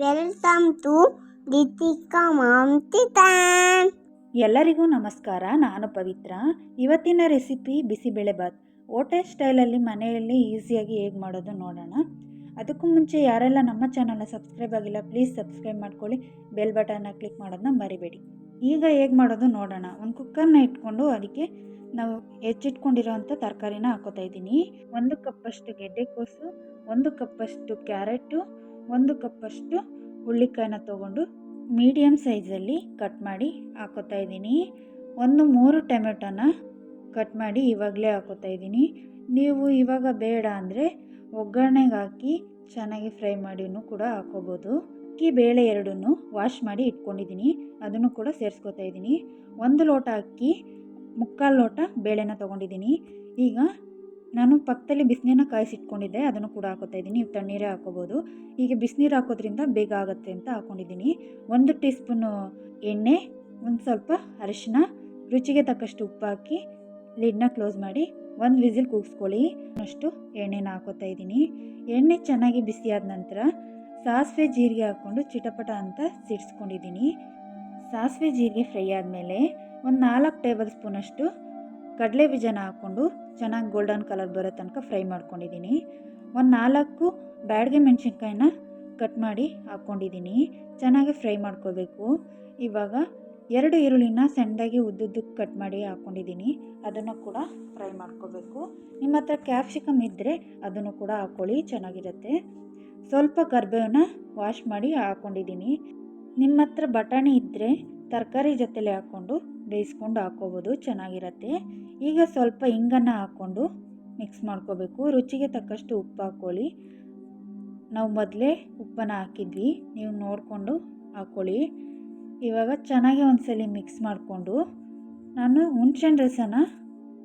Welcome to Deepika mom kitchen. ಎಲ್ಲರಿಗೂ ನಮಸ್ಕಾರ. ನಾನು ಪವಿತ್ರ. ಇವತ್ತಿನ ರೆಸಿಪಿ ಬಿಸಿಬೇಳೆಬಾತ್. ಹೋಟೆಲ್ ಸ್ಟೈಲಲ್ಲಿ ಮನೆಯಲ್ಲಿ ಈಸಿಯಾಗಿ ಹೇಗೆ ಮಾಡೋದು ನೋಡೋಣ. ಅದಕ್ಕೂ ಮುಂಚೆ ಯಾರೆಲ್ಲ ನಮ್ಮ ಚಾನಲ್ನ ಸಬ್ಸ್ಕ್ರೈಬ್ ಆಗಿಲ್ಲ ಪ್ಲೀಸ್ ಸಬ್ಸ್ಕ್ರೈಬ್ ಮಾಡ್ಕೊಳ್ಳಿ, ಬೆಲ್ ಬಟನ್ನ ಕ್ಲಿಕ್ ಮಾಡೋದನ್ನ ಮರಿಬೇಡಿ. ಈಗ ಹೇಗೆ ಮಾಡೋದು ನೋಡೋಣ. ಒಂದು ಕುಕ್ಕರ್ನ ಇಟ್ಕೊಂಡು ಅದಕ್ಕೆ ನಾವು ಹೆಚ್ಚಿಟ್ಕೊಂಡಿರೋವಂಥ ತರಕಾರಿನ ಹಾಕೋತಾ ಇದ್ದೀನಿ. 1 ಕಪ್ಪಷ್ಟು ಗೆಡ್ಡೆಕೋಸು, 1 ಕಪ್ಪಷ್ಟು ಕ್ಯಾರೆಟು, 1 ಕಪ್ಪಷ್ಟು ಹುಳ್ಳಿಕಾಯಿನ ತೊಗೊಂಡು ಮೀಡಿಯಮ್ ಸೈಜಲ್ಲಿ ಕಟ್ ಮಾಡಿ ಹಾಕೋತಾ ಇದ್ದೀನಿ. 3 ಟೊಮೆಟೊನ ಕಟ್ ಮಾಡಿ ಇವಾಗಲೇ ಹಾಕೋತಾ ಇದ್ದೀನಿ. ನೀವು ಇವಾಗ ಬೇಡ ಅಂದರೆ ಒಗ್ಗರಣೆಗೆ ಹಾಕಿ ಚೆನ್ನಾಗಿ ಫ್ರೈ ಮಾಡಿನೂ ಕೂಡ ಹಾಕೋಬೋದು. ಅಕ್ಕಿ ಬೇಳೆ ಎರಡನ್ನೂ ವಾಶ್ ಮಾಡಿ ಇಟ್ಕೊಂಡಿದ್ದೀನಿ, ಅದನ್ನು ಕೂಡ ಸೇರಿಸ್ಕೊತಾ ಇದ್ದೀನಿ. 1 ಲೋಟ ಅಕ್ಕಿ, 3/4 ಲೋಟ ಬೇಳೆನ ತೊಗೊಂಡಿದ್ದೀನಿ. ಈಗ ನಾನು ಪಕ್ಕದಲ್ಲಿ ಬಿಸಿನೀರನ್ನ ಕಾಯಿಸಿಟ್ಕೊಂಡಿದ್ದೆ, ಅದನ್ನು ಕೂಡ ಹಾಕೋತಾ ಇದ್ದೀನಿ. ನೀವು ತಣ್ಣೀರೇ ಹಾಕೋಬೋದು. ಈಗ ಬಿಸಿನೀರು ಹಾಕೋದ್ರಿಂದ ಬೇಗ ಆಗುತ್ತೆ ಅಂತ ಹಾಕ್ಕೊಂಡಿದ್ದೀನಿ. 1 ಟೀ ಸ್ಪೂನು ಎಣ್ಣೆ, ಒಂದು ಸ್ವಲ್ಪ ಅರಿಶಿನ, ರುಚಿಗೆ ತಕ್ಕಷ್ಟು ಉಪ್ಪು ಹಾಕಿ ಲಿಡ್ನ ಕ್ಲೋಸ್ ಮಾಡಿ 1 ವಿಸಿಲ್ ಕೂಗಿಸ್ಕೊಳ್ಳಿ. ಅಷ್ಟು ಎಣ್ಣೆನ ಹಾಕೋತಾ ಇದ್ದೀನಿ. ಎಣ್ಣೆ ಚೆನ್ನಾಗಿ ಬಿಸಿಯಾದ ನಂತರ ಸಾಸಿವೆ ಜೀರಿಗೆ ಹಾಕ್ಕೊಂಡು ಚಿಟಪಟ ಅಂತ ಸಿಡಿಸ್ಕೊಂಡಿದ್ದೀನಿ. ಸಾಸಿವೆ ಜೀರಿಗೆ ಫ್ರೈ ಆದಮೇಲೆ ಒಂದು 4 ಟೇಬಲ್ ಸ್ಪೂನಷ್ಟು ಕಡಲೆ ಬೀಜನ ಹಾಕ್ಕೊಂಡು ಚೆನ್ನಾಗಿ ಗೋಲ್ಡನ್ ಕಲರ್ ಬರೋ ತನಕ ಫ್ರೈ ಮಾಡ್ಕೊಂಡಿದ್ದೀನಿ. ಒಂದು 4 ಬ್ಯಾಡಗೆ ಮೆಣಸಿನ್ಕಾಯಿನ ಕಟ್ ಮಾಡಿ ಹಾಕ್ಕೊಂಡಿದ್ದೀನಿ. ಚೆನ್ನಾಗಿ ಫ್ರೈ ಮಾಡ್ಕೋಬೇಕು. ಇವಾಗ 2 ಈರುಳ್ಳಿನ ಸಣ್ಣದಾಗಿ ಉದ್ದುದ್ದಕ್ಕೆ ಕಟ್ ಮಾಡಿ ಹಾಕ್ಕೊಂಡಿದ್ದೀನಿ, ಅದನ್ನು ಕೂಡ ಫ್ರೈ ಮಾಡ್ಕೋಬೇಕು. ನಿಮ್ಮ ಹತ್ರ ಕ್ಯಾಪ್ಸಿಕಮ್ ಇದ್ದರೆ ಅದನ್ನು ಕೂಡ ಹಾಕ್ಕೊಳ್ಳಿ, ಚೆನ್ನಾಗಿರುತ್ತೆ. ಸ್ವಲ್ಪ ಕರಿಬೇವನ್ನ ವಾಶ್ ಮಾಡಿ ಹಾಕ್ಕೊಂಡಿದ್ದೀನಿ. ನಿಮ್ಮ ಹತ್ರ ಬಟಾಣಿ ಇದ್ದರೆ ತರಕಾರಿ ಜೊತೆಲೆ ಹಾಕ್ಕೊಂಡು ಬೇಯಿಸ್ಕೊಂಡು ಹಾಕ್ಕೋಬೋದು, ಚೆನ್ನಾಗಿರುತ್ತೆ. ಈಗ ಸ್ವಲ್ಪ ಹಿಂಗನ್ನು ಹಾಕ್ಕೊಂಡು ಮಿಕ್ಸ್ ಮಾಡ್ಕೋಬೇಕು. ರುಚಿಗೆ ತಕ್ಕಷ್ಟು ಉಪ್ಪು ಹಾಕ್ಕೊಳ್ಳಿ. ನಾವು ಮೊದಲೇ ಉಪ್ಪನ್ನು ಹಾಕಿದ್ವಿ, ನೀವು ನೋಡಿಕೊಂಡು ಹಾಕ್ಕೊಳ್ಳಿ. ಇವಾಗ ಚೆನ್ನಾಗಿ ಒಂದ್ಸಲಿ ಮಿಕ್ಸ್ ಮಾಡಿಕೊಂಡು ನಾನು ಹುಣಸೆಹಣ್ಣು ರಸನ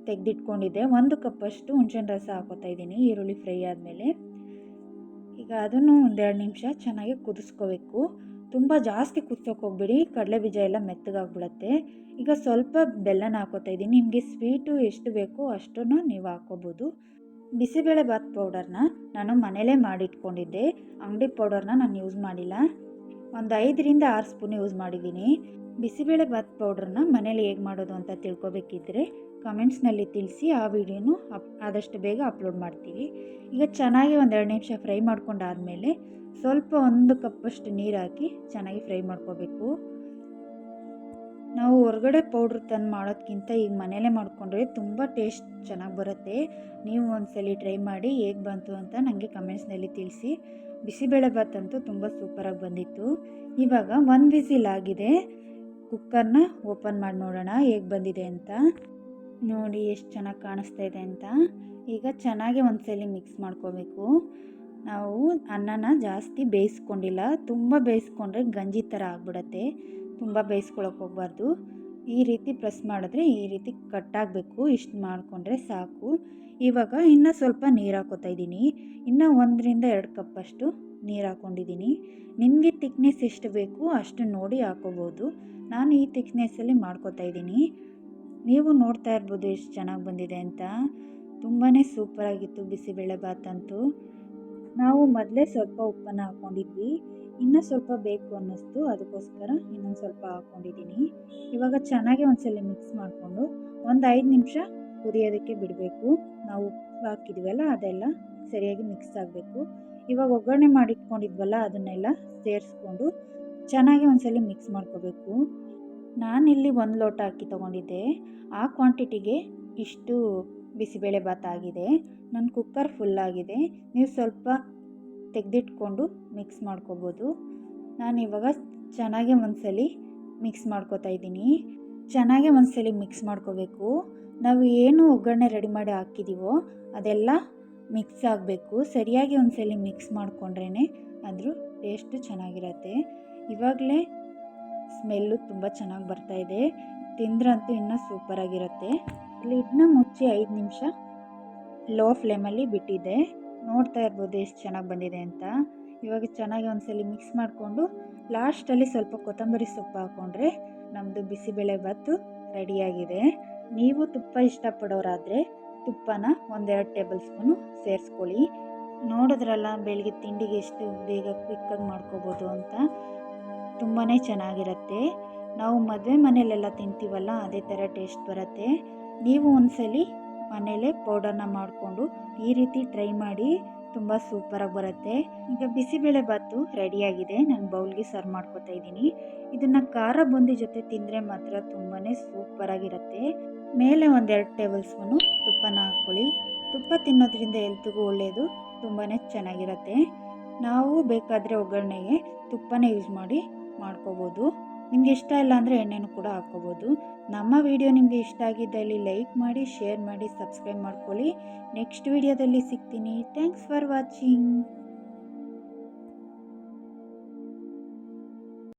ತೆಗೆದಿಟ್ಕೊಂಡಿದ್ದೆ, 1 ಕಪ್ಪಷ್ಟು ಹುಣಸೆಹಣ್ಣು ರಸ ಹಾಕೋತಾ ಇದ್ದೀನಿ ಈರುಳ್ಳಿ ಫ್ರೈ ಆದಮೇಲೆ. ಈಗ ಅದನ್ನು 1-2 ನಿಮಿಷ ಚೆನ್ನಾಗಿ ಕುದಿಸ್ಕೋಬೇಕು. ತುಂಬ ಜಾಸ್ತಿ ಕುದಿಸೋಕೆ ಹೋಗ್ಬೇಡಿ, ಕಡಲೆ ಬೀಜ ಎಲ್ಲ ಮೆತ್ತಗಾಗ್ಬಿಡುತ್ತೆ. ಈಗ ಸ್ವಲ್ಪ ಬೆಲ್ಲನ ಹಾಕೋತಾ ಇದ್ದೀನಿ. ನಿಮಗೆ ಸ್ವೀಟು ಎಷ್ಟು ಬೇಕೋ ಅಷ್ಟನ್ನು ನೀವು ಹಾಕ್ಕೋಬೋದು. ಬಿಸಿಬೇಳೆ ಬಾತ್ ಪೌಡರ್ನ ನಾನು ಮನೇಲೇ ಮಾಡಿಟ್ಕೊಂಡಿದ್ದೆ, ಅಂಗಡಿ ಪೌಡರ್ನ ನಾನು ಯೂಸ್ ಮಾಡಿಲ್ಲ. ಒಂದು 5-6 ಸ್ಪೂನ್ ಯೂಸ್ ಮಾಡಿದ್ದೀನಿ. ಬಿಸಿಬೇಳೆ ಬಾತ್ ಪೌಡ್ರನ್ನ ಮನೇಲಿ ಹೇಗೆ ಮಾಡೋದು ಅಂತ ತಿಳ್ಕೊಬೇಕಿದ್ರೆ ಕಮೆಂಟ್ಸ್ನಲ್ಲಿ ತಿಳಿಸಿ, ಆ ವಿಡಿಯೋನು ಆದಷ್ಟು ಬೇಗ ಅಪ್ಲೋಡ್ ಮಾಡ್ತೀವಿ. ಈಗ ಚೆನ್ನಾಗಿ 1-2 ನಿಮಿಷ ಫ್ರೈ ಮಾಡ್ಕೊಂಡಾದಮೇಲೆ ಸ್ವಲ್ಪ 1 ಕಪ್ಪಷ್ಟು ನೀರು ಹಾಕಿ ಚೆನ್ನಾಗಿ ಫ್ರೈ ಮಾಡ್ಕೋಬೇಕು. ನಾವು ಹೊರಗಡೆ ಪೌಡ್ರ್ ತಂದು ಮಾಡೋದಕ್ಕಿಂತ ಈಗ ಮನೇಲೇ ಮಾಡಿಕೊಂಡ್ರೆ ತುಂಬ ಟೇಸ್ಟ್ ಚೆನ್ನಾಗಿ ಬರುತ್ತೆ. ನೀವು ಒಂದ್ಸಲಿ ಟ್ರೈ ಮಾಡಿ ಹೇಗೆ ಬಂತು ಅಂತ ನನಗೆ ಕಮೆಂಟ್ಸ್ನಲ್ಲಿ ತಿಳಿಸಿ. ಬಿಸಿಬೇಳೆ ಬಾತ್ ಅಂತೂ ತುಂಬ ಸೂಪರಾಗಿ ಬಂದಿತ್ತು. ಇವಾಗ 1 ವಿಸಿಲ್ ಆಗಿದೆ. ಕುಕ್ಕರ್ನ ಓಪನ್ ಮಾಡಿ ನೋಡೋಣ ಹೇಗೆ ಬಂದಿದೆ ಅಂತ. ನೋಡಿ ಎಷ್ಟು ಚೆನ್ನಾಗಿ ಕಾಣಿಸ್ತಾ ಇದೆ ಅಂತ. ಈಗ ಚೆನ್ನಾಗಿ ಒಂದ್ಸಲಿ ಮಿಕ್ಸ್ ಮಾಡ್ಕೋಬೇಕು. ನಾವು ಅನ್ನನ ಜಾಸ್ತಿ ಬೇಯಿಸ್ಕೊಂಡಿಲ್ಲ, ತುಂಬ ಬೇಯಿಸ್ಕೊಂಡ್ರೆ ಗಂಜಿ ಥರ ಆಗ್ಬಿಡತ್ತೆ. ತುಂಬ ಬೇಯಿಸ್ಕೊಳಕ್ಕೆ ಹೋಗ್ಬಾರ್ದು. ಈ ರೀತಿ ಪ್ರೆಸ್ ಮಾಡಿದ್ರೆ ಈ ರೀತಿ ಕಟ್ಟಾಗಬೇಕು, ಇಷ್ಟು ಮಾಡಿಕೊಂಡ್ರೆ ಸಾಕು. ಇವಾಗ ಇನ್ನೂ ಸ್ವಲ್ಪ ನೀರು ಹಾಕೋತಾ ಇದ್ದೀನಿ. ಇನ್ನೂ 1-2 ಕಪ್ಪಷ್ಟು ನೀರು ಹಾಕ್ಕೊಂಡಿದ್ದೀನಿ. ನಿಮಗೆ ತಿಕ್ನೆಸ್ ಎಷ್ಟು ಬೇಕು ಅಷ್ಟು ನೋಡಿ ಹಾಕೋಬೋದು. ನಾನು ಈ ತಿಕ್ನೆಸ್ಸಲ್ಲಿ ಮಾಡ್ಕೋತಾ ಇದ್ದೀನಿ. ನೀವು ನೋಡ್ತಾ ಇರ್ಬೋದು ಎಷ್ಟು ಚೆನ್ನಾಗಿ ಬಂದಿದೆ ಅಂತ. ತುಂಬಾ ಸೂಪರಾಗಿತ್ತು ಬಿಸಿಬೇಳೆ ಬಾತ್ ಅಂತೂ. ನಾವು ಮೊದಲೇ ಸ್ವಲ್ಪ ಉಪ್ಪನ್ನು ಹಾಕ್ಕೊಂಡಿದ್ವಿ, ಇನ್ನೂ ಸ್ವಲ್ಪ ಬೇಕು ಅನ್ನಿಸ್ತು, ಅದಕ್ಕೋಸ್ಕರ ಇನ್ನೊಂದು ಸ್ವಲ್ಪ ಹಾಕ್ಕೊಂಡಿದ್ದೀನಿ. ಇವಾಗ ಚೆನ್ನಾಗಿ ಒಂದ್ಸಲ ಮಿಕ್ಸ್ ಮಾಡಿಕೊಂಡು ಒಂದು 5 ನಿಮಿಷ ಕುದಿಯೋದಕ್ಕೆ ಬಿಡಬೇಕು. ನಾವು ಉಪ್ಪು ಹಾಕಿದ್ವಲ್ಲ ಅದೆಲ್ಲ ಸರಿಯಾಗಿ ಮಿಕ್ಸ್ ಆಗಬೇಕು. ಇವಾಗ ಒಗ್ಗರಣೆ ಮಾಡಿಟ್ಕೊಂಡಿದ್ವಲ್ಲ ಅದನ್ನೆಲ್ಲ ಸೇರಿಸ್ಕೊಂಡು ಚೆನ್ನಾಗಿ ಒಂದ್ಸಲ ಮಿಕ್ಸ್ ಮಾಡ್ಕೋಬೇಕು. ನಾನಿಲ್ಲಿ 1 ಲೋಟ ಅಕ್ಕಿ ತೊಗೊಂಡಿದ್ದೆ, ಆ ಕ್ವಾಂಟಿಟಿಗೆ ಇಷ್ಟು ಬಿಸಿಬೇಳೆ ಬಾತ್ ಆಗಿದೆ. ನನ್ನ ಕುಕ್ಕರ್ ಫುಲ್ಲಾಗಿದೆ, ನೀವು ಸ್ವಲ್ಪ ತೆಗೆದಿಟ್ಕೊಂಡು ಮಿಕ್ಸ್ ಮಾಡ್ಕೋಬೋದು. ನಾನಿವಾಗ ಚೆನ್ನಾಗಿ ಒಂದ್ಸಲಿ ಮಿಕ್ಸ್ ಮಾಡ್ಕೋತಾ ಇದ್ದೀನಿ. ಚೆನ್ನಾಗಿ ಒಂದ್ಸಲಿ ಮಿಕ್ಸ್ ಮಾಡ್ಕೋಬೇಕು. ನಾವು ಏನು ಒಗ್ಗರಣೆ ರೆಡಿ ಮಾಡಿ ಹಾಕಿದ್ದೀವೋ ಅದೆಲ್ಲ ಮಿಕ್ಸ್ ಆಗಬೇಕು. ಸರಿಯಾಗಿ ಒಂದ್ಸಲಿ ಮಿಕ್ಸ್ ಮಾಡಿಕೊಂಡ್ರೇ ಅದ್ರ ಟೇಸ್ಟು ಚೆನ್ನಾಗಿರುತ್ತೆ. ಇವಾಗಲೇ ಸ್ಮೆಲ್ಲು ತುಂಬ ಚೆನ್ನಾಗಿ ಬರ್ತಾಯಿದೆ, ತಿಂದ್ರಂತೂ ಇನ್ನೂ ಸೂಪರಾಗಿರುತ್ತೆ. ಲಿಡ್ನ ಮುಚ್ಚಿ 5 ನಿಮಿಷ ಲೋ ಫ್ಲೇಮಲ್ಲಿ ಬಿಟ್ಟಿದ್ದೆ. ನೋಡ್ತಾ ಇರ್ಬೋದು ಎಷ್ಟು ಚೆನ್ನಾಗಿ ಬಂದಿದೆ ಅಂತ. ಇವಾಗ ಚೆನ್ನಾಗಿ ಒಂದ್ಸಲಿ ಮಿಕ್ಸ್ ಮಾಡಿಕೊಂಡು ಲಾಸ್ಟಲ್ಲಿ ಸ್ವಲ್ಪ ಕೊತ್ತಂಬರಿ ಸೊಪ್ಪು ಹಾಕ್ಕೊಂಡ್ರೆ ನಮ್ಮದು ಬಿಸಿಬೇಳೆ ಬಾತು ರೆಡಿಯಾಗಿದೆ. ನೀವು ತುಪ್ಪ ಇಷ್ಟಪಡೋರಾದರೆ ತುಪ್ಪನ 1-2 ಟೇಬಲ್ ಸ್ಪೂನು ಸೇರಿಸ್ಕೊಳ್ಳಿ. ನೋಡಿದ್ರಲ್ಲ ಬೆಳಗ್ಗೆ ತಿಂಡಿಗೆ ಎಷ್ಟು ಬೇಗ ಕ್ವಿಕ್ಕಾಗಿ ಮಾಡ್ಕೋಬೋದು ಅಂತ. ತುಂಬಾ ಚೆನ್ನಾಗಿರುತ್ತೆ. ನಾವು ಮದುವೆ ಮನೆಯಲ್ಲೆಲ್ಲ ತಿಂತೀವಲ್ಲ ಅದೇ ಥರ ಟೇಸ್ಟ್ ಬರುತ್ತೆ. ನೀವು ಒಂದ್ಸಲಿ ಮನೇಲೇ ಪೌಡರ್ನ ಮಾಡಿಕೊಂಡು ಈ ರೀತಿ ಟ್ರೈ ಮಾಡಿ, ತುಂಬ ಸೂಪರಾಗಿ ಬರುತ್ತೆ. ಈಗ ಬಿಸಿಬೇಳೆ ಬಾತು ರೆಡಿಯಾಗಿದೆ. ನಾನು ಬೌಲ್ಗೆ ಸರ್ವ್ ಮಾಡ್ಕೊತಾ ಇದ್ದೀನಿ. ಇದನ್ನು ಖಾರ ಬೂಂದಿ ಜೊತೆ ತಿಂದರೆ ಮಾತ್ರ ತುಂಬಾ ಸೂಪರಾಗಿರುತ್ತೆ. ಮೇಲೆ 1-2 ಟೇಬಲ್ ಸ್ಪೂನು ತುಪ್ಪನ ಹಾಕ್ಕೊಳ್ಳಿ. ತುಪ್ಪ ತಿನ್ನೋದ್ರಿಂದ ಹೆಲ್ತ್ಗೂ ಒಳ್ಳೆಯದು, ತುಂಬಾ ಚೆನ್ನಾಗಿರುತ್ತೆ. ನಾವು ಬೇಕಾದರೆ ಒಗ್ಗರಣೆಗೆ ತುಪ್ಪನೇ ಯೂಸ್ ಮಾಡಿ ಮಾಡ್ಕೋಬೋದು. ನಿಮಗೆ ಇಷ್ಟ ಇಲ್ಲ ಅಂದರೆ ಎಣ್ಣೆನೂ ಕೂಡ ಹಾಕ್ಕೋಬೋದು. ನಮ್ಮ ವಿಡಿಯೋ ನಿಮಗೆ ಇಷ್ಟ ಆಗಿದ್ದಲ್ಲಿ ಲೈಕ್ ಮಾಡಿ, ಶೇರ್ ಮಾಡಿ, ಸಬ್ಸ್ಕ್ರೈಬ್ ಮಾಡ್ಕೊಳ್ಳಿ. ನೆಕ್ಸ್ಟ್ ವಿಡಿಯೋದಲ್ಲಿ ಸಿಗ್ತೀನಿ. Thanks for watching.